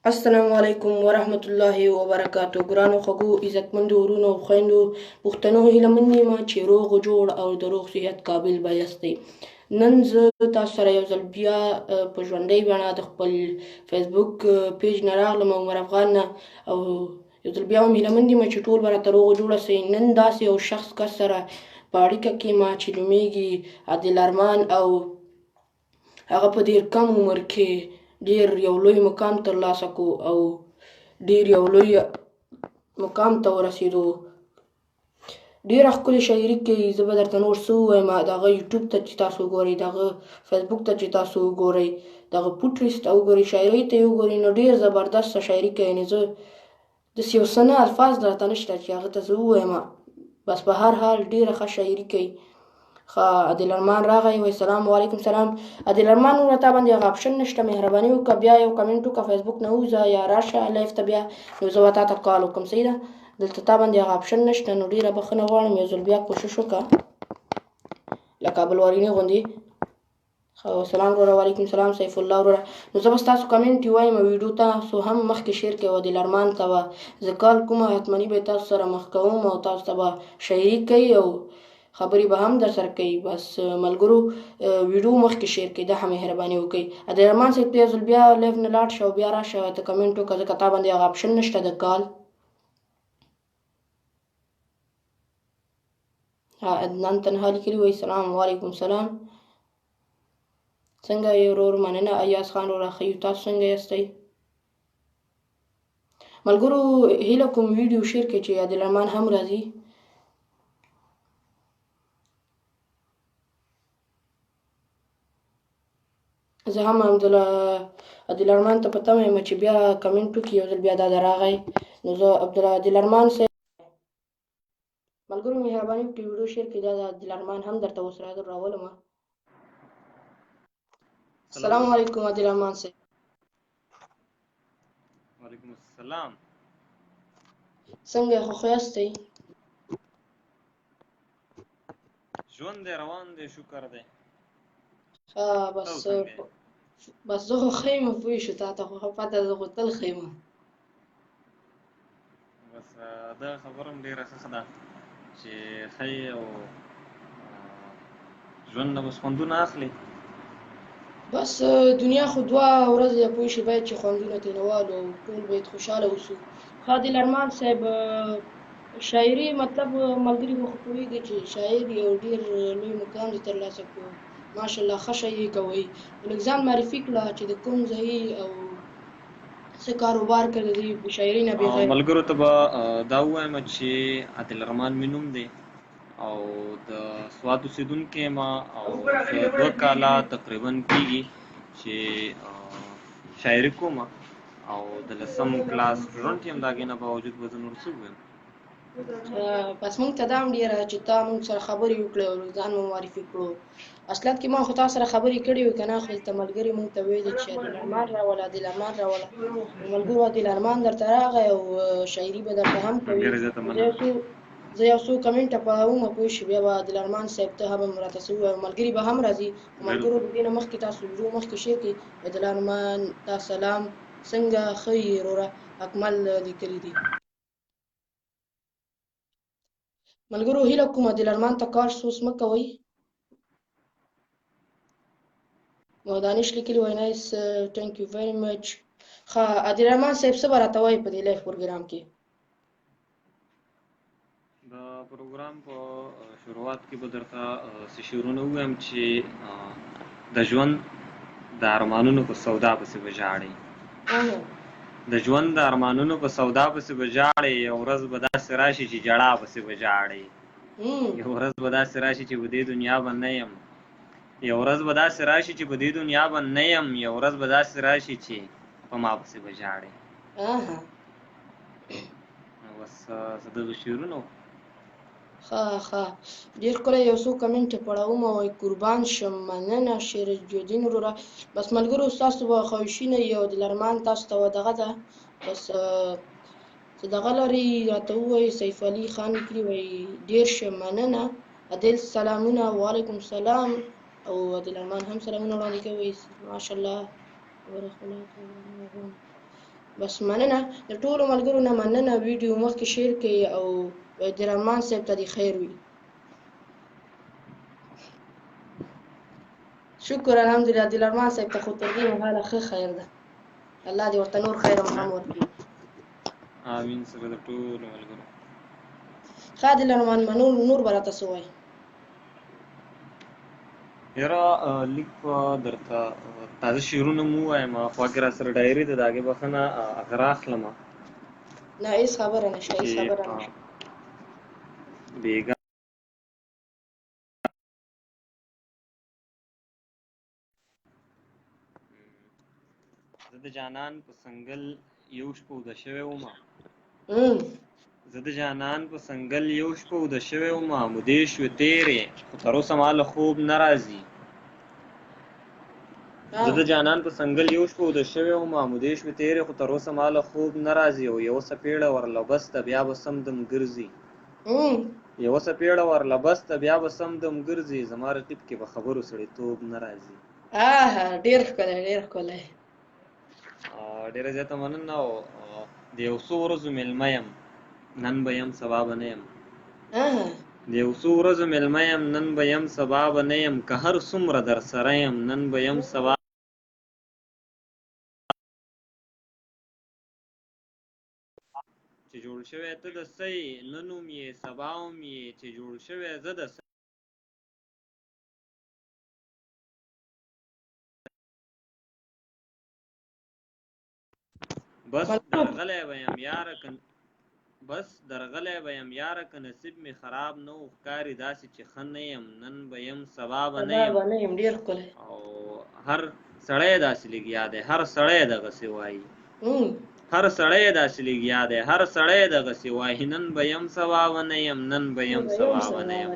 السلام علیکم ورحمت الله وبرکاتو. ګرانو خوږو عزتمندو ورونو او خویندو، پښتنو هیله مند یم چې روغ جوړ او د روغ صحت قابل به یاستئ. نن زه تاسو سره یو ځل بیا په ژوندۍ بڼه د خپل فیسبوک پیج نه راغلم او عمر افغان نه، او یو ځل بیا هم هیله مند یم چې ټول به راته روغ جوړه سئ. نن داسې یو شخص کس سره په اړیکه کې یم چې نومیږي عادل ارمان، او هغه په ډېر کم عمر کې ډېر یو لوی مقام ترلاسه کړو او ډېر یو لوی مقام ته ورسېدو. ډېره ښکلې شاعري کوي. زه به درته نور څه ووایم. د هغه یوټیوب ته چې تاسو وګورئ، د هغه فیسبوک ته چې تاسو وګورئ، د هغه پوډکاسټ ته وګورئ، شاعرۍ ته یې وګورئ، نو ډېر زبردسته شاعري کوي. یعنې زه داسې یو څه نه الفاظ راته نشته چې هغه ته زه ووایم. بس په هر حال ډېره ښه شاعري کوي. عادل ارمان راغی، وایي سلام وعلیکم سلام. عادل ارمان وروره تا باندې هغه اپشن نشته، مهرباني وکړه بیا یو کمنټ وکړه، فیسبوک نه ووځه یا راشه لایف ته بیا، نو زه به تا ته کال وکړم. صحیح ده؟ دلته تا باندې هغه اپشن نشته، نو ډېره بښنه غواړم. یو ځل بیا کوشش وکړه لکه ابوالورینې غوندې. سلام وروره، وعلیکم سلام. سیف الله وروره، نو زه به ستاسو کمنټ وایم. ویډیو تاسو هم مخکې شیر کړئ، عادل ارمان ته به زه کال کوم، حتمني به یې تاسو سره مخ کوم او تاسو ته به شاعري کوي او خبرې به هم در سره کوي. بس ملګرو ویډیو مخکې شیر کړئ، دا هم مهرباني وکړئ. عادل ارمان صاحب ته یو ځل بیا لایف نه لاړ شه او بیا راشه ته کمنټ وکړه، ځکه تا باندې هغه اپشن نشته د کال. عدنان تنها لیکلي وایي سلام وعلیکم سلام. څنګه یې ورور؟ مننه. ایاز خان وروره ښه یو، تاسو څنګه یاستئ؟ ملګرو هیله کوم ویډیو شیر کړئ چې عادل ارمان هم راځي. زه هم عادل ارمان ته په تمه یم چې بیا کمنټ وکړي، یو ځل بیا دا راغی. نو زه عادل ارمان صاحب ملګرو مهرباني وکړئ ویډیو شیر کړئ، دا د عادل ارمان هم درته اوس راولم. السلام علیکم عادل ارمان صاحب. وعلیکم السلام. څنګه خو یاستئ؟ ژوند دی روان دی، شکر دی. بس زه خو ښه یم، پوه شو، تا ته خو پته ده، زه خو تل ښه یم. بس دا خبره هم ډېره ښه ده چې ښه یې او ژوند نه بس خوندونه اخلي. بس دنیا خو دوه ورځې ده، پوه شي، باید چې خوندونه ترېنه والو او ټول باید خوشحاله اوسو. عادل ارمان صاحب شاعري مطلب ملګري به خو پوهېږي چې شاعر یو ډېر لوی مقام دې ترلاسه کړو. ماشاءالله ښه شاعري کوئ. لږ ځان معرفي کړه چې د کوم ځای او څه کاروبار کوې د شاعري نه بغیر. ملګرو ته به دا ووایم چې عادل ارمان مې نوم دی او د سوات اوسېدونکی یم او 2 کاله تقریبا کېږي چې شاعري کوم او د 10م کلاس سټوډنټ یم. د هغې نه باوجود به زه نور څه ووایم. بس موږ ته دا هم ډېره چې تا موږ سره خبرې وکړې او ځان مو معرفي کړو. اصلیت کې ما خو تا سره خبرې کړې وې که نه، خو دلته ملګري موږ ته ویلي چې عادل ارمان راوله، عادل ارمان راوله. ملګرو عادل ارمان درته راغی او شاعري به درته هم کوي. زه یو څو کمنټه پاوم، پوه شي، بیا به عادل ارمان صاحب ته هم راته څه ووایو. ملګري به هم راځي. ملګرو د دې نه مخکې تاسو ویډیو مخکې شیر کړئ. عادل ارمان تا سلام، څنګه ښه یې وروره؟ اکمل لیکلي دي. ملګرو هیله کوم عادل ارمان ته کار سوس مه کوئ. دانش لیکلي وایي نایس تھینک یو ویری مچ. ښه عادل ارمان صاحب څه به راته وایي په دې لایف پروګرام کې؟ د پروګرام په شروعات کې به درته څه شعرونه ووایم چې د ژوند د ارمانونو په سودا پسې به ژاړئ. د ژوند د ارمانونو په سودا پسې به ژاړئ، یو ورځ به داسې راشي چې ژړا پسې به ژاړئ. یو ورځ به داسې راشي چې په دې دنیا به نه یم. یو ورځ به داسې راشي چې په دې دنیا به نه یم. یو ورځ به داسې راشي چې په ما پسې به ژاړئ. بس دغه شعرونه وو. ښه ډېر ښکلی. یو څو کمنټ پړوم او قربان شم. مننه شیرج الدین وروره. بس ملګرو ستاسو به خواهشي نه وي. عادل ارمان تاسو ته دغه ده، بس څه دغه لري راته ووایي. سیف علي خان لیکلي وایي ډېر ښه مننه. عادل سلامونه، وعلیکم سلام. او عادل ارمان هم سلامونه وړاندې کوي. ماشاءالله بس مننه د ټولو ملګرو نه مننه ویډیو مخکې شیر کړئ او د رحمان صاحب ته دې خیر وي. شکر الحمدلله دلرمان صاحب ته خو تر دې مهاله ښه خیر ده. الله دې ورته نور خیر هم ورکړي. امین سره د ټولو ملګرو. ښه دلرمان نور به راته څه وایي؟ یاره لیک به درته تازه شعرونه مو ووایم، خوا کې را سره ډایري ده د هغې بخښنه هغه راخلمه. نه هېڅ خبره نشته، هېڅ خبره نشته. بېګا زه د جانان په سنګل یو شپه اوده شوی ومه. زه د جانان په سنګل یو شپه اوده شوی ومه، مودې شوې تېرې خو تر اوسه ما له خوب نه راځي. زه د جانان په سنګل یو شپه اوده شوی ومه، مودې شوې تېرې خو تر اوسه ما له خوب نه راځي. او یوه څپېړه ورله بس ده بیا به سم دم ګرځي. یوه څپېړه ورله بس ده بیا به سم دم ګرځي. زما رقیب کې به خبرو سړیتوب نه راځي. ډېر ښکلی، ډېر ښکلی. ډېره زیاته مننه. او د یو څو ورځو مېلمه یم، نن به یم سبا به نه یم. د یو څو ورځو مېلمه یم، نن به یم سبا به نه یم. که هر څومره در سره یم، نن به یم سبا چې جوړ شوی ته د سی نن هم یې سبا هم یې. چې جوړ شوی زه د سی بس درغلی به یم یاره بس درغلی به یم یاره که نصیب مې خراب نه و. ښکاري داسې چې ښه نه یم، نن به یم سبا به نه یم. ډېر ښکلی. او هر سړی داسې لګیا دی، هر سړی دغسې وایي. هر سړی داسې لګیا دی، هر سړی دغسې وایي. نن به یم سبا به نه یم، نن به یم سبا به نه یم.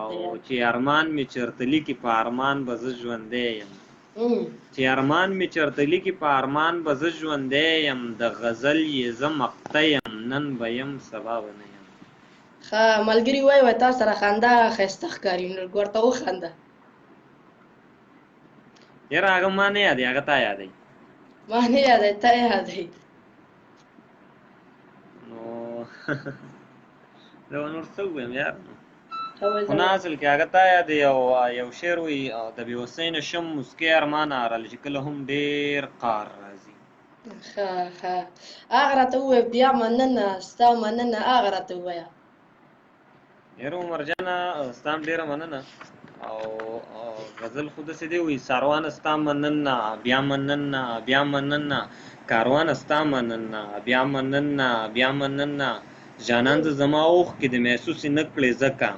او چې ارمان مې چېرته لیکي په ارمان به زه ژوندی یم. چې ارمان مې چېرته لیکي په ارمان به زه ژوندی یم. د غزل یې زه مقته یم، نن به یم سبا به نه یم. ښه ملګري وایي تا سره خندا ښایسته ښکاري، نو ورته وخانده. یاره هغه ما نه یادوي، هغه تا یادوي. ما نه یادوي، تا یادوي. نو زه به نور څه ووایم یار. خو نه اصل کې هغه تا یادوي. او یو شعر وایي د بېوسۍ نه شم مسکۍ ارمانه راله چې کله هم ډېر قار راځي. ښه هغه راته ووایه بیا مننه، ستا مننه هغه راته ووایه. یاره عمرجانه ستا هم ډېره مننه. او غزل خو داسې دی وایي ساروانه ستا مننه بیا مننه بیا مننه. کاروانه ستا مننه بیا مننه بیا مننه. جانان د زما اوښکې د محسوسې نه کړې ځکه.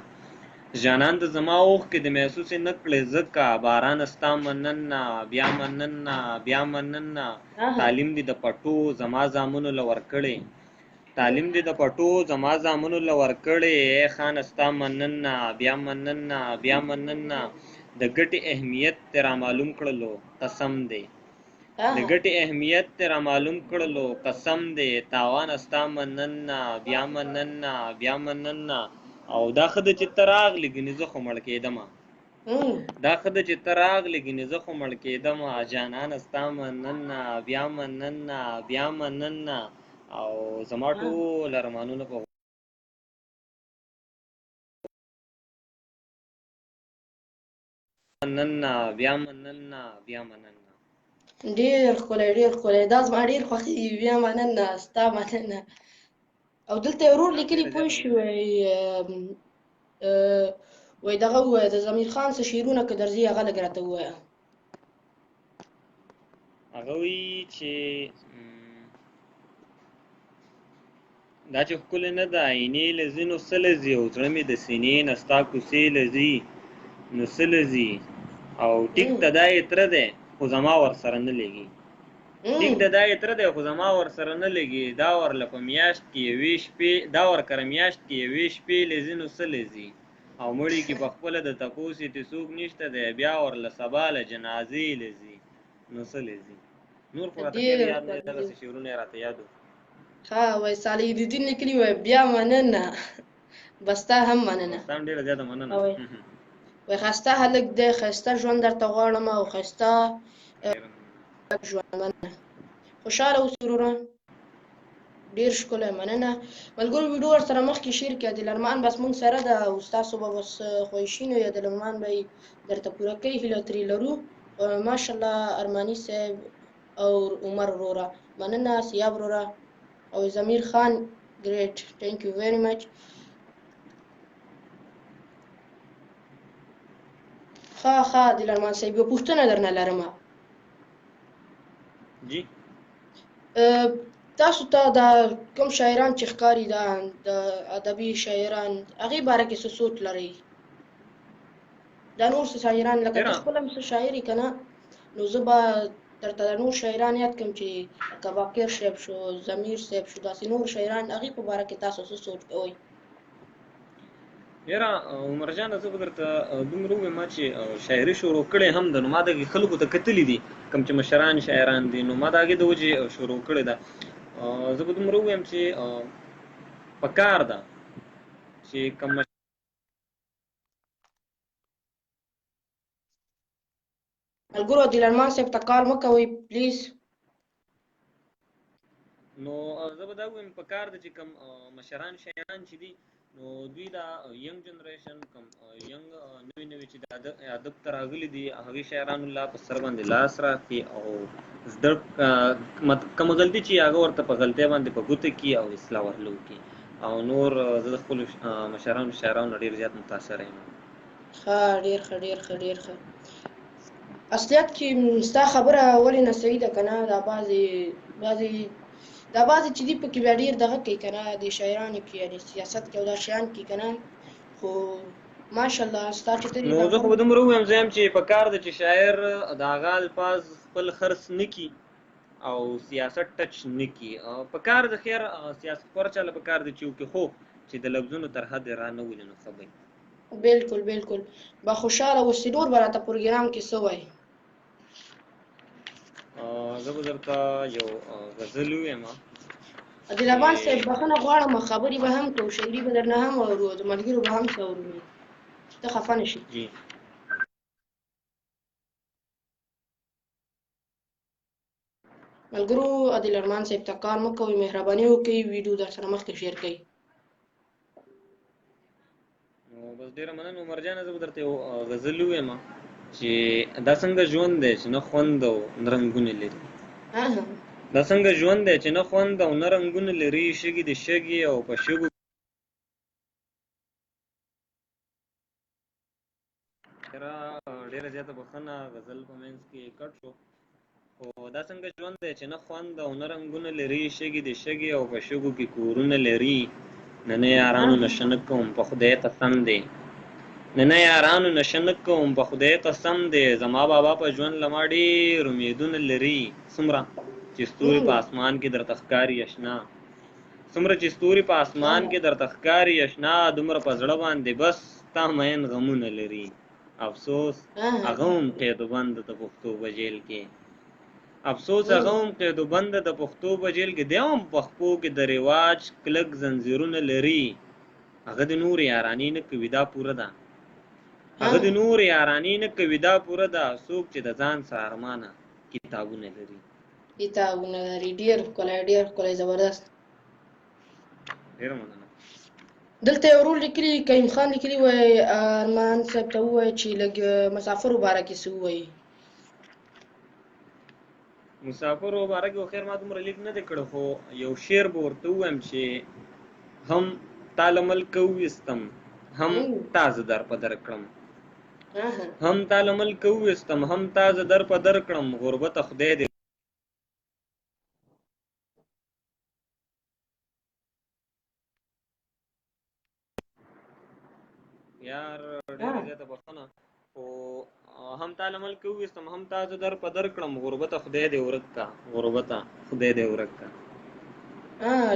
جانان د زما اوښکې د محسوسې نه کړې ځکه. بارانه ستا مننه بیا مننه بیا مننه. تعلیم دې د پټو زما زامنو له ورکړې. تعلیم دې د پټو زما زامنو له ورکړې. ای خانه ستا مننه بیا مننه بیا مننه. د ګټې اهمیت دې رامعلوم کړلو قسم دی. د ګټې اهمیت دې رامعلوم کړلو قسم دی. تاوانه ستا مننه بیا مننه بیا مننه. او دا ښه ده چې ته راغلې ګنې زه خو مړ کېدمه. دا ښه ده چې ته راغلې ګنې زه خو مړ کېدمه. جانانه ستا مننه بیا مننه بیا مننه. او زما ټول ارمانونه په مننه بیا مننه بیا مننه. ډېر ښکلی ډېر ښکلی. دا زما ډېر خوښېږي. بیا مننه ستا مننه. او دلته یې ورور لیکلي پوه شوی وایي دغه ووایه د ضمیر خان څه شعرونه که درځي هغه لږ راته ووایه. هغه وایي چې دا چې ښکلې نه ده عینې له ځینو څه لځي. او زړه مې د سینې نه ستا کوڅې لځي نو څه لځي. او ټیک ته دا یې تره دی خو زما ورسره نه لګي. ټیک ته دا یې تره دی خو زما ورسره نه لګي. دا ورله په میاشت کې یوې شپې دا ورکره میاشت کې یوې شپې له ځینو څه لځي. او مړي کې په خپله د تپوس یې چې څوک نشته دی. بیا ورله سبا له جنازې لځي نو څه لځي. نور خو راته یاد نه دی. دغسې شعرونه یې راته یاد وو. ښه وایي صالح الدین لیکلي وایي بیا مننه بس تا هم مننه. ستا هم ډېره زیاته مننه. وایي ښایسته هلک دی ښایسته ژوند درته غواړم او ښایسته ژوند مننه. خوشاله اوسئ وروره. ډېر ښکلی مننه. ملګرو ویډیو ورسره مخکې شیر کړه. عادل ارمان بس موږ سره ده او ستاسو به بس خوښي نو عادل ارمان به یې درته پوره کوي، هیله ترې لرو. ماشاءالله ارماني صاحب او عمر وروره مننه، سیاب وروره او ضمیر خان ګریټ تھینک یو ویری مچ. ښه عادل ارمان صاحب یوه پوښتنه درنه لرمه. جی تاسو ته دا کوم شاعران چې ښکاري د ادبي شاعران هغې باره کې څه سوچ لرئ؟ دا نور څه شاعران لکه ته خپله هم څه شاعر یې که نه، نو زه به درته د نور شاعران یاد کړم چې لکه باقر صاحب شو، ضمیر صاحب شو، داسې نور شاعران هغې په باره کې تاسو څه سوچ کوئ؟ یاره عمرجانه زه به درته دومره ووایم چې شاعري شروع کړې هم ده، نو ما دغې خلکو ته کتلي دي کوم چې مشران شاعران دي، نو ما د هغې د وجې شروع کړې ده. زه به دومره ووایم چې پکار ده چې کوم ملګرو عادل ارمان صاحب ته کال مه کوئ پلیز. نو زه به دا ووایم پکار ده چې کوم مشران شاعران چې دي نو دوی دا ینګ جنریشن کوم ینګ نوي چې د ادب ته راغلي دي هغې شاعرانو الله په سر باندې لاس راکړي او زده کومه غلطي چې هغه ورته په غلطۍ باندې په ګوته کړي او اصلاح ورله وکړي. او نور زه د خپلو مشرانو شاعرانو ډېر زیات متاثره یم. ښه ډېر ښه. اصلیت کې ستا خبره ولې نه صحیح ده که نه، دا بعضې چې دي پکې بیا ډېر دغه کوي که نه، د شاعرانو کې یعنې سیاست کې او دا شیان کې که نه، خو ماشاءالله ستا چې ته نو زه خو به دومره ووایم زه یم چې پکار ده چې شاعر د هغه الفاظ خپل خرڅ نه کړي او سیاست ټچ نه کړي. پکار ده خیر سیاست خور چاله پکار ده چې وکړي، خو چې د لفظونو تر حد را نه ولي نو ښه به بالکل با خوشحاله اوسې. نور به راته پروګرام کې څه وایي؟ زه به درته یو غزل ووایم. عادل ارمان صاحب بخښنه غواړم، خبرې به هم کوو، شاعري به درنه هم اورو، د ملګرو به هم څه اورو، ته خفه نه شي. ملګرو عادل ارمان صاحب ته کار مه کوئ، مهرباني وکړئ ویډیو در سره مخکې شیر کړئ. نو بس ډېره مننه عمرجانه. زه به درته یو غزل ووایم چې دا څنګه ژوند دی چې نه خوند او نه رنګونه لري. دا څنګه ژوند دی چې نه خوند او نه رنګونه لري، شګې د شګې او په شګو ډېره زیاته بښنه غزل په منځ کې کټ شو. خو دا څنګه ژوند دی چې نه خوند او نه رنګونه لري، شګې د شګې او په شګو کې کورونه لري. ننه یارانو نشه نه کوم په خدای قسم دی، ننه یارانو نشه نه کوم په خدای قسم دی، زما بابا په ژوند له ما ډېر امیدونه لري. څومره چې ستوري په اسمان کې درته ښکاري اشنا، څومره چې ستوري په اسمان کې درته ښکاري اشنا، دومره په زړه باندې بس ستا مین غمونه لري. افسوس هغه هم قید و بند د پښتو په جیل کې، افسوس هغه هم قید و بند د پښتو په جیل کې، دی هم په خپو کې د رواج کلک زنځیرونه لري. هغه د نور یارانې نه کوي دا پوره ده، هغه د نور یارانې نه کوي دا پوره ده، څوک چې د ځان سره ارمانه کتابونه لري. ډېر ښکلی زبردست. ډېره مننه. دلته یو ورور لیکلي کریم خان لیکلي وایي ارمان صاحب ته ووایه چې لږ مسافرو باره کې څه ووایي. مسافرو باره کې خو خیر ما دومره لیک نه دی کړی، خو یو شعر به ورته ووایم چې هم تا له ملکه وویستم هم تا زه در په در کړم، هم تا له ملکه وویستم هم تا زه در په در کړم، غربته خدای دې یار ډېره زیاته بښنه. خو هم تا له ملکه وویستم هم تا زه در په در کړم، غربته خدای دې ورک کا، غربته خدای دې ورک کا.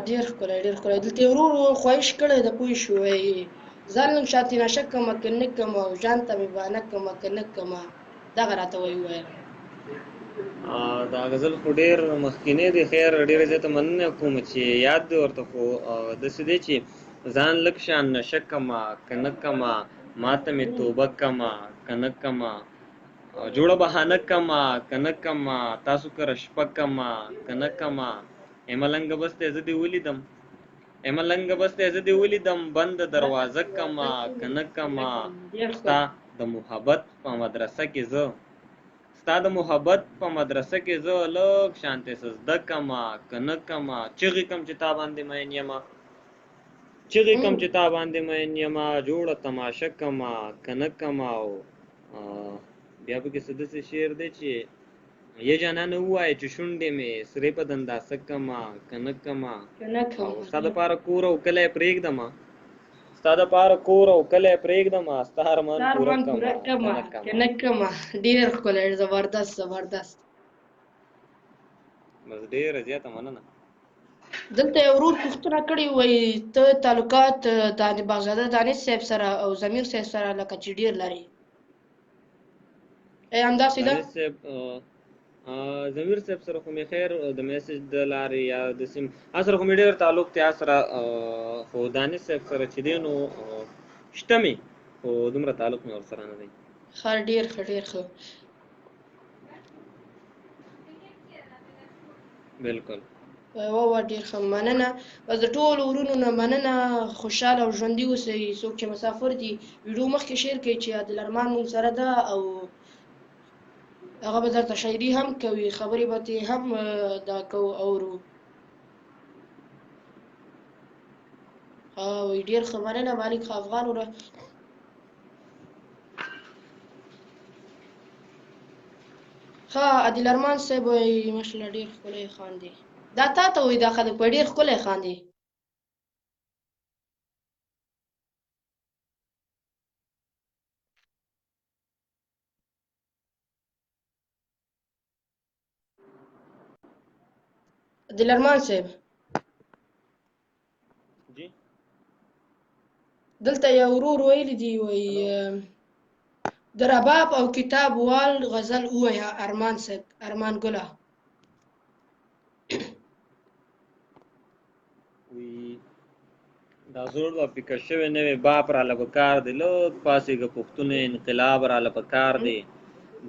ډېر ښکلی دلته یو ورور خواهش کړی د پوه شوی ځان لږ شاتې نشه کړمه که نه کړمه او ژان ته مې بانه کړمه که نه کړمه، دغه راته ووایه. دا غزل خو ډېر مخکینی دی، خیر ډېره زیاته مننه کوم چې یاد دی ورته، خو داسې دی چې ځان لږ شان نشه کړمه که نه کړمه، ما ته مې توبه کړمه که نه کړمه، جوړه بهانه کما کنه کما تاسو کره شپه کما کنه کما ایملنګ بس ته زه دی ولیدم ایملنګ بس ته زه دی ولیدم بند دروازه کما کنه کما ستا د محبت په مدرسه کې زه ستا د محبت په مدرسه کې زه لږ شانته سزده کما کنه کما چغې کم چې تا باندې مین یما چغې کم چې تا باندې مین یما جوړه تماشه کما کنه کما بیا به کې څه داسې شعر دی چې یه جانانه ووایه چې شونډې مې سرې په دنداسه کما کنه کما او ستا دپاره کور او کلی پرېږدمه ستا دپاره کور او کلی پرېږدمه ستا ارمان پوره کما کنه کما ډېر ښکلی زبردست زبردست بس ډېره زیاته مننه دلته یو ورور پوښتنه کړې وایي ته تعلقات باغزاده دانش صاحب سره او ضمیر صاحب سره لکه چې ډېر لري همداسې ده ضمیر صاحب سره خو مې خیر د میسج د لارې یا د سیم سره خو مې ډېر تعلق دی سره خو دانش صاحب سره چې دی نو شته مې خو دومره تعلق مې ورسره نه دی ښه ډېر ښه ډېر ښه بلکل وه ډېر ښه مننه بس د ټولو ورونو نه مننه خوشحاله او ژوندي اوسئ څوک چې مسافر دي ویډیو مخکې شیر کړئ چې عادل ارمان مونږ سره ده او هغه به درته شاعري هم کوي خبرې به ترې هم دا کوو اورو وایي ډېر ښه مننه مالک ښه افغان وره ښه عادل ارمان صاحب وایي ماشاءالله ډېر ښکلی خاندي دا تا ته وایي دا خلک په ډېر ښکلی خاندي عادل ارمان صاحب جی دلته یو ورور ویلی دی وایي د رباب او کتاب وال غزل ووایه ارمان صاحب ارمان ګله وی دا زوړ به فکر شوی نوی باپ راله پکار دی لږ پاسېږه پښتون انقلاب راله پکار دی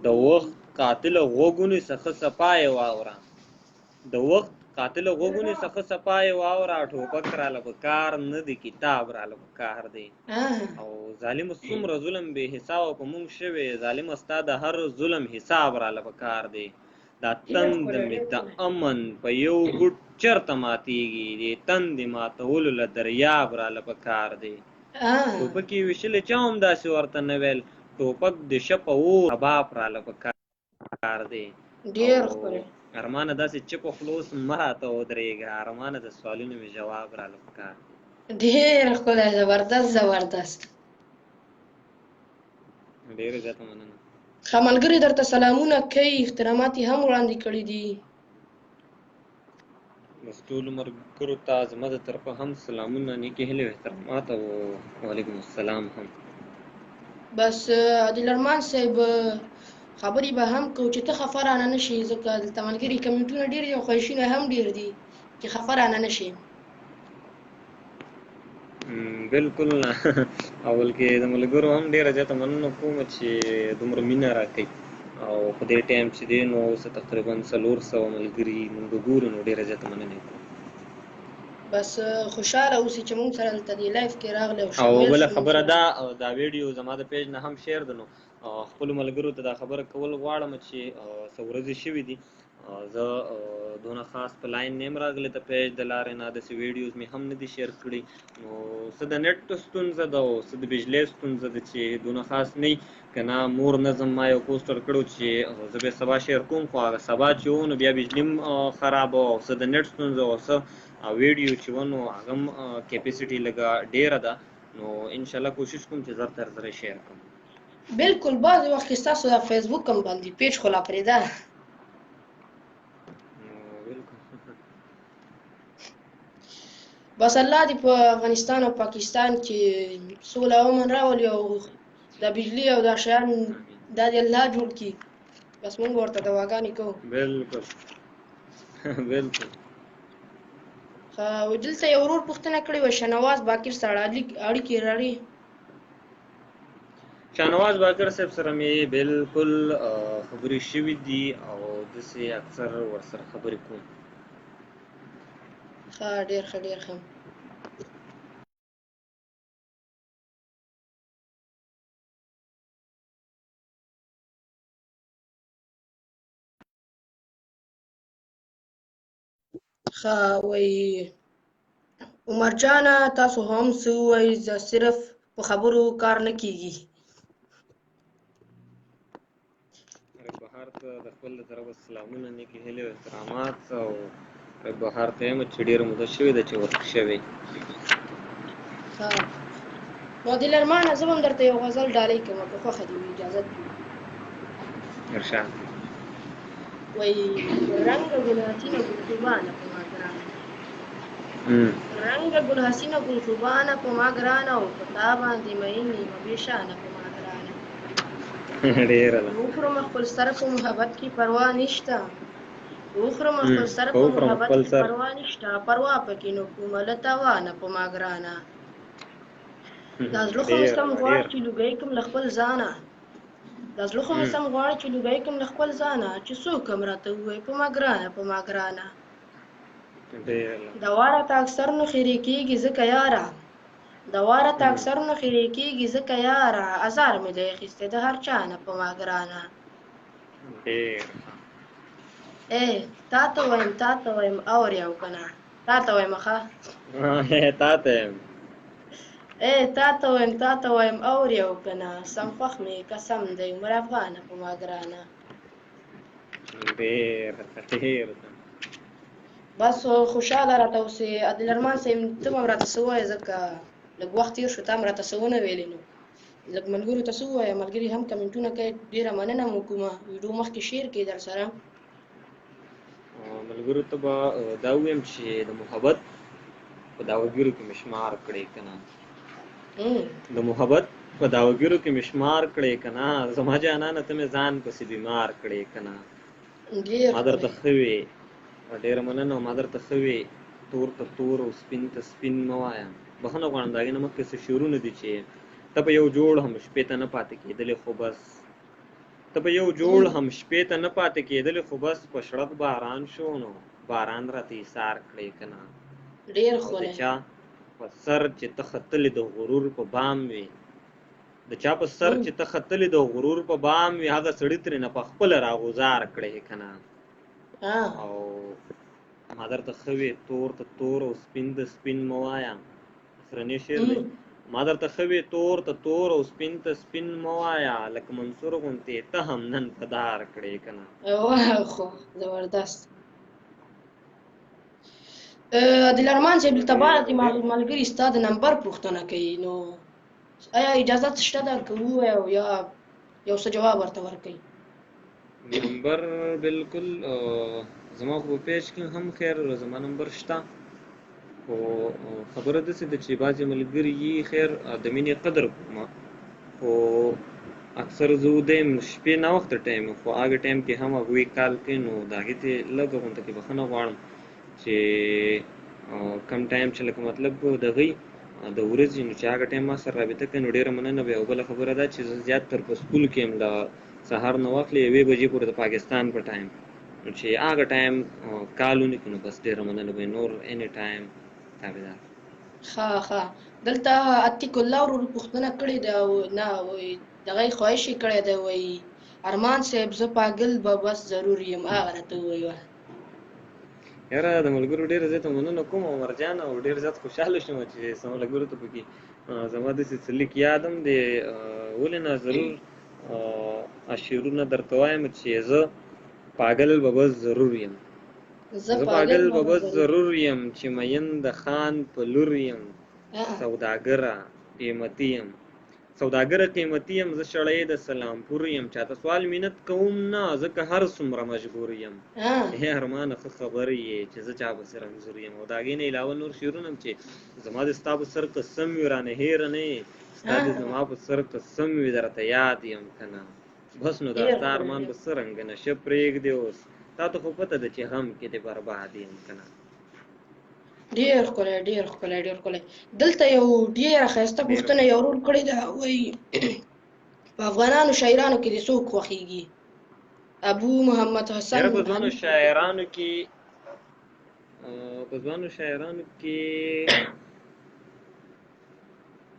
د وخت قاتل غوږونو څخه صفای واوره د وخت قاتل غوږونو څخه صفای واوره ټوپک راله پکار نه دی کتاب راله پکار دی او ظالم څومره ظلم بې حسابه په موږ شوی ظالم ستا د هر ظلم حساب راله پکار دی دا تند مې د امن په یو ګوټ چرته ماتېږي دې تندې ماتولو له دریاب راله پکار دی ټوپک یې ویشلې چا هم داسې ورته نه ویل ټوپک د شپه اور کباب راله پکار دی ډېر ښکلی ارمانه داسې چپ خلوص مه راته ودرېږه ارمانه د سوالونو مې جواب راله پکار ډېر ښکلی زبردست زبردست ډېره زیاته مننه ښه ملګري درته سلامونه کوي احترامات یې هم وړاندې کړي دي بس ټولو ملګرو ته زما د طرفه هم سلامونه نیکې هیلې او احترامات او وعلیکم السلام هم بس عادل ارمان صاحب خبرې به هم کوو چې ته خفه رانه نه شې ځکه دلته ملګري کمنټونه ډېر دي او خواهشونه هم ډېر دي چې خفه رانه نه شې بلکل اول کې د ملګرو هم ډېره زیاته مننه کوم چې دومره مینه راکوي او په دې ټایم چې دی نو اوس تقریبا 400 ملګري موږ ګورو نو ډېره زیاته مننه کوم بس خوشحاله اوسئ چې موږ سره دلته دې لایف کې راغلی او بله خبره دا ویډیو زما د پیج نه هم شیر ده نو خپلو ملګرو ته دا خبره کول غواړم چې څه ورځې شوي دي زه دونه خاص په لاین نیم راغلی د پیج د لارې نه داسې ویډیوز مې هم نه دي شیر کړي نو څه د نیټ ستونزه ده او څه د بجلۍ ستونزه ده چې دونه خاص نه وي که نه مور نظم ما یو پوسټر کړو چې زه به سبا شیر کوم خو هغه سبا چې و نو بیا بجلي هم خرابه او څه د نیټ ستونزه او څه ویډیو چې و نو هغه هم کیپیسټي لږه ډېره ده نو انشاءالله کوشش کوم چې زر تر زره شیر کوم بلکل بعضې وخت کې ستاسو د فیسبوک هم باندې پیج خو لا پرېږده بس الله دې په افغانستان او پاکستان کې سوله او امن راولي او د بجلي او دا شیان دا دې الله جوړ کړي بس موږ ورته دعاګانې کوو بلکل بلکل دلته یو ورور پوښتنه کړې وه شنواز باقر سره اړیکې لري شاهنواز باقر صاحب سره مې بالکل خبرې شوي دي او داسې اکثر ورسره خبرې کوم. ښه ډېر ښه ډېر ښه. ښه وایي عمر جانه تاسو هم څه ووایئ، زه صرف په خبرو کار نه کېږي. رب بهار ته د خپل له طرفه سلامونه، نیکې هیلې او احترامات، او رب بهار ته یم چې ډېره موده شوې ده چې ورک شوی. ښه نو دلرمانه زه به هم درته یو غزل ډالۍ کومه که خوښه دې وي، اجازت دې وي. ارشاد. وایي رنګه ګل حسینه ګل خوبانه په ما ګرانه، رنګه ګل حسینه ګل خوبانه په ما ګرانه، او په تا باندې مین یمه بې شانه په ما ګرانه. ډېره ده. وخورم خپل سر په محبت کې پروا نشته، وخورم خپل سر په محبت کې پروا نشته، پروا پکې نه کومه له تاوانه په ما ګرانه. دا زړه خو مې سم غواړي چې لوګی کړم له خپل ځانه، دا زړه خو مې سم غواړي چې لوګی کړم له خپل ځانه، چې څوک هم راته ووایي په ما ګرانه په ما ګرانه. دوا راته اکثر نه خیرې کېږي ځکه یاره، دوا راته اکثر نه خیرې کېږي ځکه یاره، ازار مې دی اخیستی د هر چا نه په ما ګرانه. تا ته وایم تا ته وایم اورې او که نه، تا ته وایم ښه تا ته یم تا ته وایم تا ته وایم اورې او که نه، سم خوښ مې قسم دی عمر افغانه په ما ګرانه. بس خوشحاله راته اوسې عادلرحمان صاحب، ته به هم راته څه ووایې ځکه لږ وخت تېر شو، تا هم راته څه ونه ویلې، نو لږ ملګرو ته څه ووایه. ملګري هم کمنټونه کوي، ډېره مننه مو کومه، ویډیو مخکې شیر کړئ در سره. ملګرو ته به دا ووایم چې د محبت په دعوګیرو کې مې شمار کړئ که نه، د محبت په دعوګیرو کې مې شمار کړئ که نه، زما جانانه ته مې ځان پسې بیمار کړئ که نه. ما درته ښه وې، ډېره مننه، ما درته ښه وې، تور ته تور او سپین ته سپین مه وایه. بښنه غواړم د هغې نه مخکې څه شعرونه دي چې ته په یو جوړ هم شپې ته نه پاتې کېدلې، خو بس ته په یو جوړ هم شپې ته نه پاتې کېدلې، خو بس په شړپ باران شو نو باران راته ایثار کړې که نه. ډېر ښکلی. د چا په سر چې ته ختلې د غرور په بام وې، د چا په سر چې ته ختلې د غرور په بام وې، هغه سړي ترېنه په خپله راغوزار کړې که نه. او ما درته ښه وې، تور ته تور او سپین ته سپین مه وایه. سرنی شعر دی. ما درته ښه وې، تور ته تور او سپین ته سپین مه وایه، لکه منصور غوندې ته هم نن په دار کړې که نه. خو زبردست. عادلرحمان صاحب دلته بعضې ملګري ستا د نمبر پوښتنه کوي، نو آیا اجازت شته ده که ووایې او یا یو څه جواب ورته ورکوي؟ نمبر بالکل زما خو په پیج کې هم خیر زما نمبر شته، خو خبره داسې ده چې بعضې ملګري یي خیر د مینې قدر کومه، خو اکثر زه وده یم شپې ناوخته ټایم، خو هغه ټایم کې هم هغوی کال کوي، نو د هغې ته لږه غونته کې بښنه غواړم چې کم ټایم چې لکه مطلب د هغوی د ورځې نو چې هغه ټایم ما سره رابطه کوي نو ډېره مننه به. یو بله خبره ده چې زه زیات تر په سکول کې یم، له سهار نه واخلې 1 بجې پورې د پاکستان په ټایم، نو چې هغه ټایم کال ونکړي نو بس ډېره مننه به، نور اني ټایم تابعدار. ښه دلته عتیق الله ورور پوښتنه کړې ده، نه وایي دغه یې خواهش یې کړی دی، وایي ارمان صاحب زه پاګل به بس ضرور یم، هغه راته ووایي. یاره د ملګرو ډېره زیاته مننه کوم عمرجان، او ډېر زیات خوشحاله شوم چې څه ملګرو ته پکې زما داسې څه لیک یاد هم دی. ولې نه ضرور شعرونه درته وایم چې زه پاګل به بس ضرور یم، زه پاګل به بس ضرور یم، چې مین د خان په لور یم، سوداګره قیمتي یم، سوداګره قیمتي یم، زه شړی د سلامپور یم، چاته سوال مینت کوم نه ځکه هر څومره مجبور یم. ارمانه ښه خبره یې چې زه چا پسې رنځور یم. او د هغې نه علاوه نور شعرونه هم چې زما د ستا په سر قسم وي رانه هېره نه یې، ستا د زما په سر قسم وي درته یاد یم که نه. بس نو دا ستا ارمان به څه رنګه نشه پرېږدې اوس، تا ته خو پته ده چې غم کې دې برباد یم که نه. ډېر ښکلی ډېر ښکلی. دلته یو ډېره ښایسته پوښتنه یو ورور کړې ده، وایي په افغانانو شاعرانو کې دې څوک خوښېږي؟ ابو محمد حسن یاره په ځوانو شاعرانو کې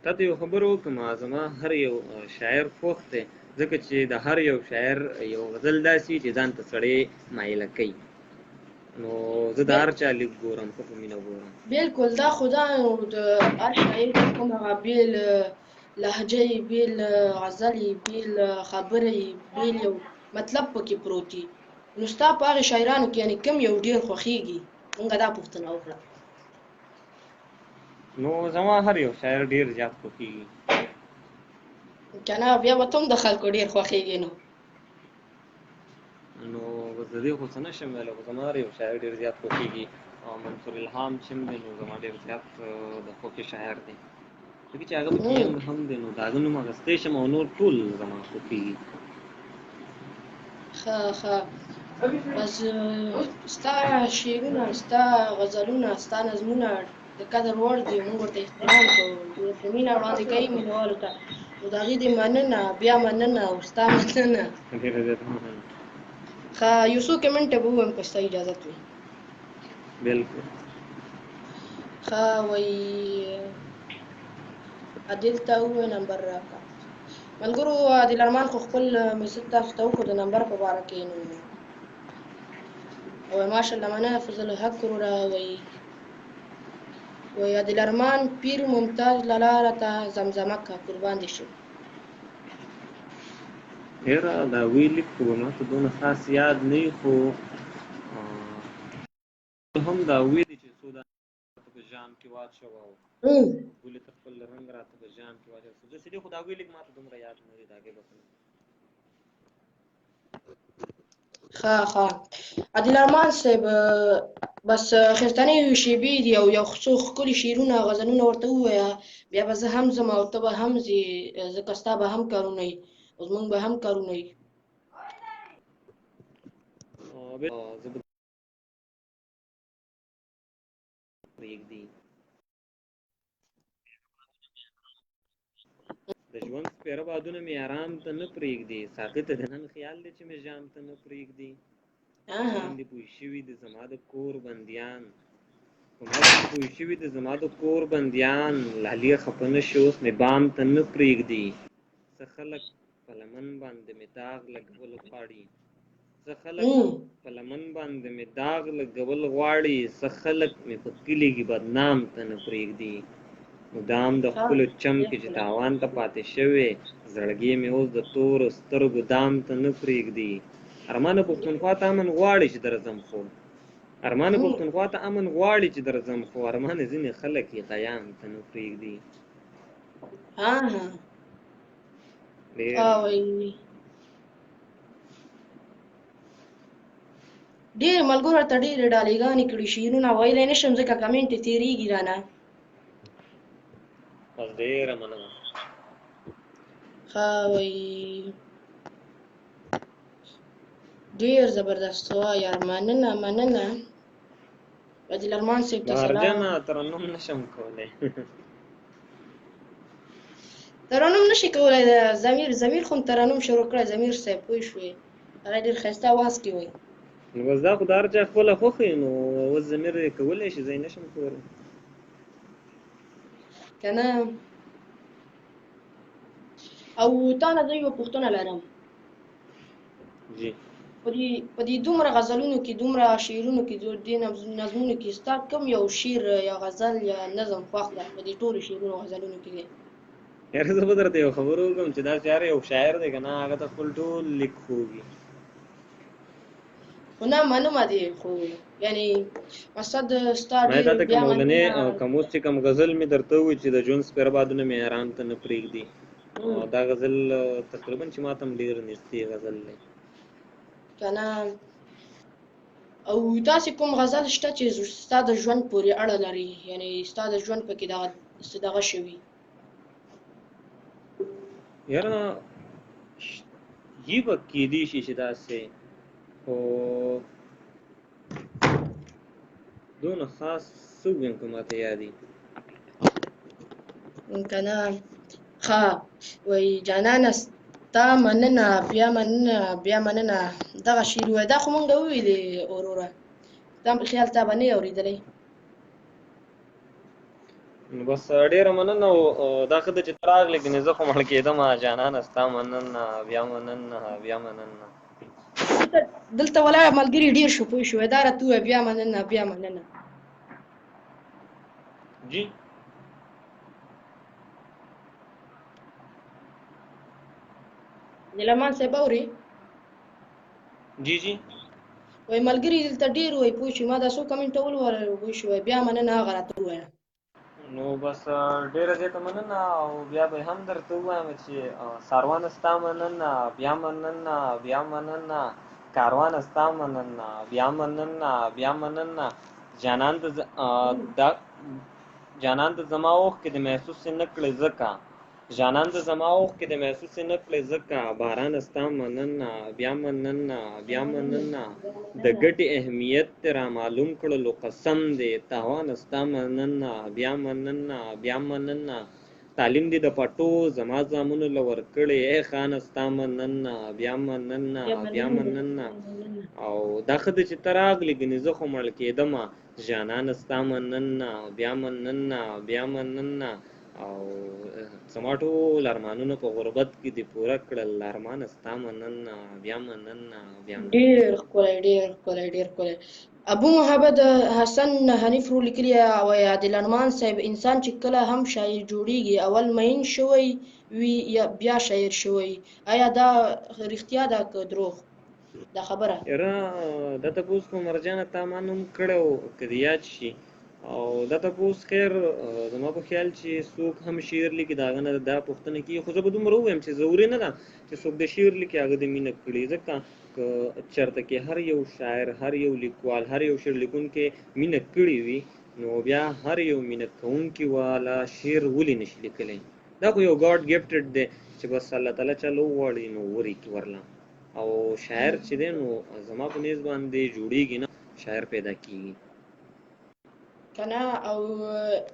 تا ته یو خبر وکړم، زما هر یو شاعر خوښ دی، ځکه چې د هر یو شاعر یو غزل داسې چې ځان ته سړی مایله کوي. نو زه د هر چا لیک ګورم، ښه په مینه ګورم. بالکل دا خو دا د هر شاعر کوم هغه بېل لهجه یې، بېل غزل یې، بېل خبره یې، بېل یو مطلب پکې پروت وي. نو ستا په هغې شاعرانو کې یعنې کوم یو ډېر خوښېږي؟ مونږ دا پوښتنه وکړه. نو زما هر یو شاعر ډېر زیات خوښېږي. که نه بیا به ته هم د خلکو ډېر خوښېږې. نو د دې خو څه نشم ویلی، خو زما هر یو شاعر ډېر زیات خوښېږي. منصور الهام چې هم دی نو زما ډېر زیات د خوښې شاعر دی، ځکه چې هغه پکې ینګ هم دی، نو د هغه نوم اخیستی شم او نور ټول زما خوښېږي. ښه ښه، بس ستا شعرونه، ستا غزلونه، ستا نظمونه د قدر وړ دي. موږ ورته احترام کوو، ورته مینه وړاندې کوي مینهوالو ته. نو د هغې دې مننه، بیا مننه او ستا مننه. ډېره زیاته مننه. ښه، یو څو کمنټه به ووایم که ستا اجازت وي. بلکل. ښه، وایي عادل ته ووایه نمبر راکړه. ملګرو عادل ارمان خو خپل میسج تاسو ته وکړو د نمبر په باره کې. نو وایي ماشاءالله مننه فضل الحق وروره. وایي عادل ارمان پیر ممتاز له لاره ته زمزمه که قربان دې شي. یاره د هغوی لیک خو به ماته دونه خاص یاد نه وي، خو هم د هغوی دی چې څو راته په ژام کې واچوه او ګلې ته خپل رنګ راته په ژام کې واچوه. داسې دی، خو د هغوی لیک ماته دومره یاد نه دی، د هغې بخښنه. ښه ښه، عادل ارمان صاحب بس اخرتنۍ شیبې دي او یو څو ښکلي شعرونه غزلونه ورته ووایه، بیا به زه هم ځم او ته به هم ځې، ځکه ستا به هم کارونه وي او زمونږ به هم کارونه وي. زه به پرېږدي د ژوند سپېره بادونه مې ارام ته نه پرېږدي، ساقي ته د نن خیال دی چې مې ژام ته نه پرېږدي. باندې پوه شوي د زما د کور بندیان، په ما باندې پوه شوي د زما د کور بندیان، لالي خفه نه شي اوس مې بام ته نه پرېږدي. څه خلک په لمن باندې مې داغ لګول غواړي، څه خلک په لمن باندې مې داغ لګول غواړي، څه خلک مې په کلي کې بدنام ته نه پرېږدي. مدام د خپلو چم کې چې تاوان ته پاتې شوې، زړګی مې اوس د تورو سترګو دام ته نه پرېږدي. ارمانه پښتونخوا ته امن غواړي چې درځم، خو ارمانه پښتونخوا ته امن غواړي چې درځم، خو ارمانه ځینې خلک یې غیام ته نه پرېږدي. ډېر ملګرو ورته ډېرې ډالېګانې کړي، شعرونه ویلی نه شم ځکه کمنټ یې تېرېږي رانه. بس ډېره مننه. ښه، وایي ډېر زبردست وایي یار، مننه مننه. عادل ارمان صاحب ته سلام. بهرجانه ترنم نشم کولی. ترنم نشي کولی؟ د ضمیر خو ترنم شروع کړی، ضمیر صاحب پوه شوې، هغه ډېر ښایسته اواز کې وایي. نو بس دا خو د هر چا خپله خوښه وي، نو اوس ضمیر یې کولی شي، زه یې نشم کولی. که نه او تا نه زه یوه پوښتنه لرم. جی. په دې دومره غزلونو کې، دومره شعرونو کې، دې نظمونو کې ستا کوم یو شعر یا غزل یا نظم خوښ ده په دې ټولو شعرونو غزلونو کې دی؟ یاره زه به درته یو خبر وکړم چې دا هر یو شاعر دی که نه، هغه ته خپل ټول لیک خوږي. خو نه منمه دې، خو یعنې مقصد ستا ما تا ته کوم اولنی کوم اوس چې کوم غزل مې درته ووایي چې د ژوند سپېره بادونه مې ارام ته نه پرېږدي، دا غزل تقریبا چې ما ته هم ډېر نږدې غزل دی. که نه او داسې کوم غزل شته چې ستا د ژوند پورې اړه لري، یعنې ستا د ژوند پکې دغه شوي؟ یاره یي به کېدی شي چې داسې، خو دونه خاص څه ووایم که ماته یاد وي. که نه ښه، وایي جانانه تا مننه بیا مننه دغه شعر ووایه دا خو مونږ وویلې وروره دا په خیال تا به نه یې اورېدلی نو بس ډېره مننه دا ښه ده چې ته راغلې ګنې زه خو مړ کېدم جانانه ستا مننه بیا مننه بیا مننه دلته ولاړ ملګري ډېر شو پوه شوې دا راته ووایه بیا مننه بیا مننه جی نیلمان صاحب اورې جی جی وایي ملګري دلته ډېر وایي پوه شوې ما دا څو کمنټه ولولل پوه شوې بیا مننه هغه راته ووایه نو بس ډېره زیاته مننه او بیا به هم درته ووایم چې ساروانه ستا مننه بیا مننه بیا مننه کاروانه ستا مننه بیا مننه بیا مننه جانان د زما اوښکې د محسوس نه کړې ځکه جانان د زما اوښکې د محسوس نه کړې ځکه بارانه ستا مننه بیا مننه بیا مننه د ګټې اهمیت دې را معلوم کړلو قسم دې تاوانه ستا مننه بیا مننه بیا مننه تعلیم دې د پټو زما زامنو له ورکړې ای خانه ستا مننه بیا مننه بیا مننه او دا ښه ده چې ته راغلې ګنې زه خو مړ کېدمه جانانه ستا مننه بیا مننه بیا مننه او زما ټول ارمانونه په غربت کې دې پوره کړل ارمانه ستا مننه بیا مننه بیا مننه ډېر ښکلی ډېر ښکلی ډېر ښکلی ابو محمد حسن حنیف رو لیکلي وایي عادل ارمان صاحب انسان چې کله هم شاعر جوړیږي اول مین شوی وي یا بیا شاعر شوی آیا دا رښتیا ده که دروغ دا خبره یاره دا تپوس خو مرجانه تا ما نوم کړی و که دې یاد شي او دا تپوس خیر زما په خیال چې څوک هم شعر لیکي د هغه نه دا پوښتنه کېږي خو زه به دومره ووایم چې ضروري نه ده چې څوک د شعر لیکي هغه د مینه کړي ځکه که چېرته کې هر یو شاعر هر یو لیکوال هر یو شعر لیکونکی مینه کړې وي نو بیا هر یو مینه کوونکي والا شعر ولې نشي لیکلی دا خو یو ګاډ ګفټډ دی چې بس الله تعالی چا له وغواړي نو ولیکي ورله او شاعر چې دی نو زما په نیز باندې جوړیږي نه شاعر پیدا کیږي کنه او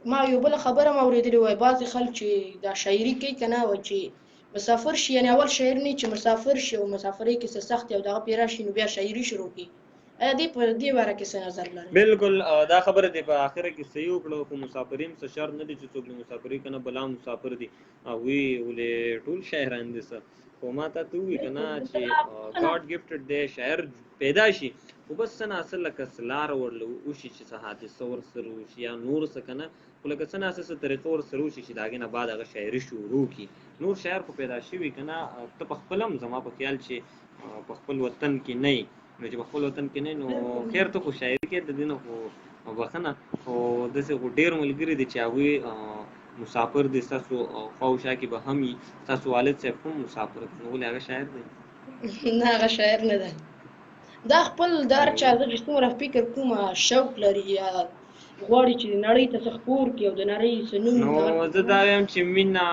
ما یو بل خبره ما اورېدلې وای بعضې خلک چې دا شاعري کوي کنه او چې مسافر شي یعنی اول شاعر نه چې مسافر شي او مسافرۍ کې څه سخت او دغه پې راشي نو بیا شاعري شروع کړي آیا دې په دې باره کې څه نظر لرئ بالکل دا خبره دی په آخره کې صحیح وکړه خو مسافرین څه شرط نه دي چې څوک د مسافرۍ کنه بلا مسافر دي هغوی ولې ټول شاعران دي څه خو ما ته ووایي که نه چې ګاډ ګفټډ دی شاعر پیدا شي خو بس څه ناڅه لکه څه لاره ورله وشي چې څه حادثه ورسره وشي یا نور څه که نه خو لکه څه ناڅه څه طریقه ورسره وشي چې د هغې نه بعد هغه شاعري شروع کړي نور شاعر خو پیدا شوي که نه ته په خپل هم زما په خیال چې په خپل وطن کې نه یې نو چې په خپل وطن کې نه نو خیر ته خو شاعري کې د دې نه خو بخښنه خو داسې خو ډېر ملګري دي چې هغوی مسافر دي ستاسو خواوشا کې به هم وي ستاسو والد صاحب هم مسافر دی نو ولې هغه شاعر دی نه هغه شاعر نه ده دا خپل د هر چا زه چې څومره فکر کوم شوق لري یا غواړي چې نړۍ ته څه خپور کړي او د نړۍ څه نوم نو زه دا وایم چې مینه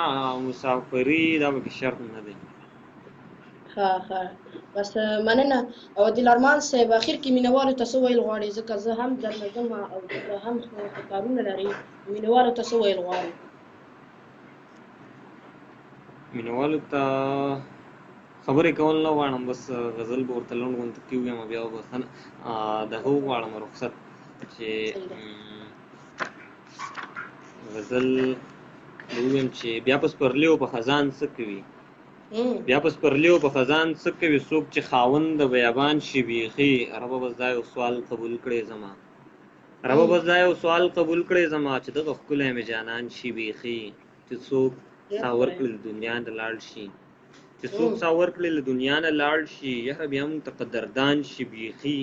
مسافري دا پکې شرط نه دی ښه ښه بس مننه او عادل ارمان صاحب اخر کې مینهوالو ته څه ویل غواړي ځکه زه هم درنه ځم او دلته هم کارونه لري مینهوالو ته څه ویل غواړي مینهوالو ته خبرې کول نه غواړم بس غزل به ورته لنډ غونته کې ووایم بیا به بخښنه د هغه وغواړم رخصت چې غزل ووایم چې بیا په سپرلیو په خزان څه کوي بیا په سپرلیو په خزان څه کوي څوک چې خاوند د بیابان شي بیخي ربه بس دا یو سوال قبول کړی زما ربه بس دا یو سوال قبول کړی زما چې دغه ښکلی مې جانان شي بیخي چې څوک سا ورکړي له دنیا نه لاړ شي چې څوک سا ورکړي له دنیا نه لاړ شي یاره بیا موږ ته قدردان شي بیخي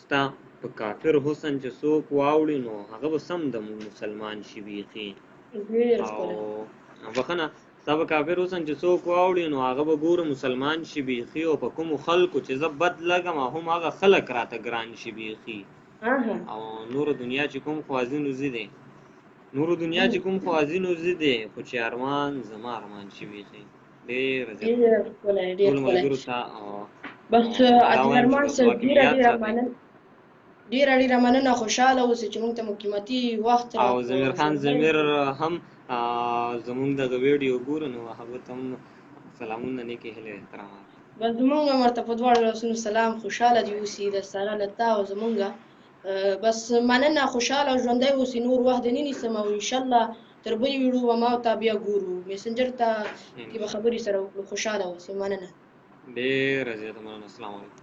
ستا په کافر حسن چې څوک واوړي نو هغه به سم د مسلمان شي بیخي او بخښنه ستا په کافر حسن چې څوک واوړي نو هغه به ګوره مسلمان شي بیخي او په کومو خلکو چې زه بد لګم هم هغه خلک راته ګران شي بیخي او نور دنیا چې کوم خوازینو زی دی نور دنیا چې کوم خوازینو زی دی خو چې ارمان زما ارمان شي بیخي ډېر ټول ملګرو ته بس عادل ارمان صاحب ډېره مننه خوشحاله اوسئ چې موږ ته مو قیمتي وخت او ضمیر خان ضمیر هم زمونږ دغه ویډیو ګورو نو هغه ته هم سلامونه، نیکې هیلې، احترامات. بس زمونږ هم ورته په دواړو لاسونو سلام، خوشحاله دې اوسي د ساره له تا او زمونږه. بس مننه، خوشحاله او ژوندی اوسي، نور وخت دې نه نیسم او انشاءالله تر بلې ویډیو به ما او تا بیا ګورو، میسنجر ته کې به خبرې سره وکړو. خوشحاله اوسئ، مننه. ډېره زیاته مننه. السلام علیکم.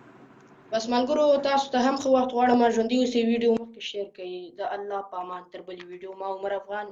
بس ملګرو تاسو ته هم ښه وخت غواړم، ژوندي اوسئ، ویډیو مخکې شیر کړئ. د الله په امان، تر بلې ویډیو. ما عمر افغان